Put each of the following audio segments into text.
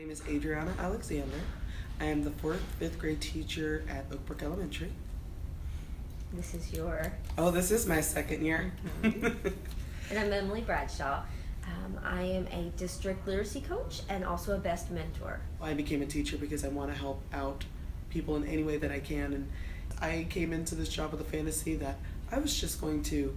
name is Adriana Alexander. I am the 5th grade teacher at Oak Brook Elementary. This is your... Oh, this is my second year. Mm-hmm. And I'm Emily Bradshaw. I am a district literacy coach and also a best mentor. I became a teacher because I want to help out people in any way that I can. And I came into this job with a fantasy that I was just going to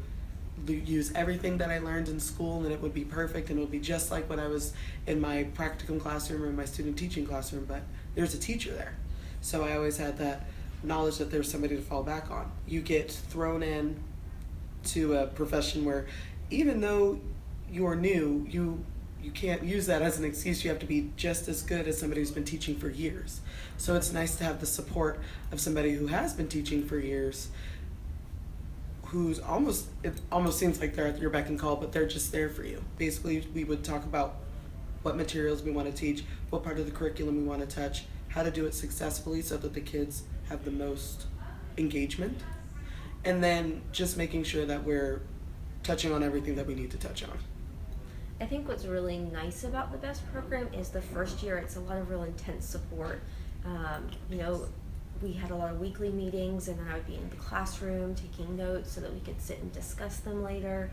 use everything that I learned in school and it would be perfect and it would be just like when I was in my practicum classroom or in my student teaching classroom, but there's a teacher there. So I always had that knowledge that there's somebody to fall back on. You get thrown in to a profession where even though you're new, you can't use that as an excuse. You have to be just as good as somebody who's been teaching for years. So it's nice to have the support of somebody who has been teaching for years, who's it almost seems like they're at your beck and call, but they're just there for you. Basically, we would talk about what materials we want to teach, what part of the curriculum we want to touch, how to do it successfully so that the kids have the most engagement, and then just making sure that we're touching on everything that we need to touch on. I think what's really nice about the BEST program is the first year it's a lot of real intense support. We had a lot of weekly meetings, and then I would be in the classroom taking notes so that we could sit and discuss them later.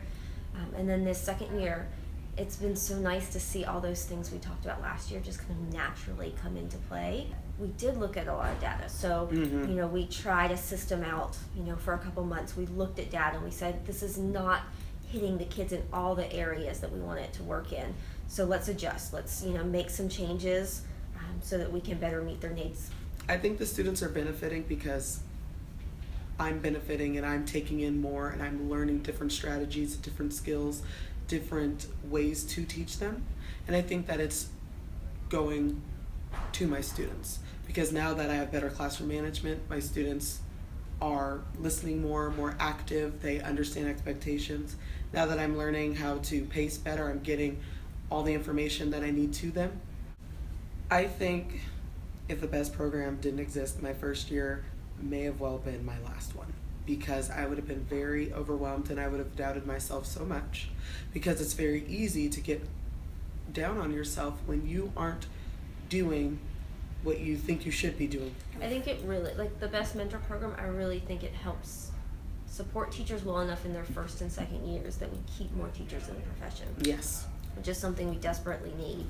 And then this second year, it's been so nice to see all those things we talked about last year just kind of naturally come into play. We did look at a lot of data. So, we tried a system out, for a couple months. We looked at data and we said, this is not hitting the kids in all the areas that we want it to work in. So let's adjust. Let's, make some changes so that we can better meet their needs. I think the students are benefiting because I'm benefiting and I'm taking in more and I'm learning different strategies, different skills, different ways to teach them. And I think that it's going to my students because now that I have better classroom management, my students are listening more active, they understand expectations. Now that I'm learning how to pace better, I'm getting all the information that I need to them. I think if the BEST program didn't exist, my first year may have well been my last one because I would have been very overwhelmed and I would have doubted myself so much because it's very easy to get down on yourself when you aren't doing what you think you should be doing. I think it really, the BEST mentor program, I really think it helps support teachers well enough in their first and second years that we keep more teachers in the profession. Yes. Which is something we desperately need.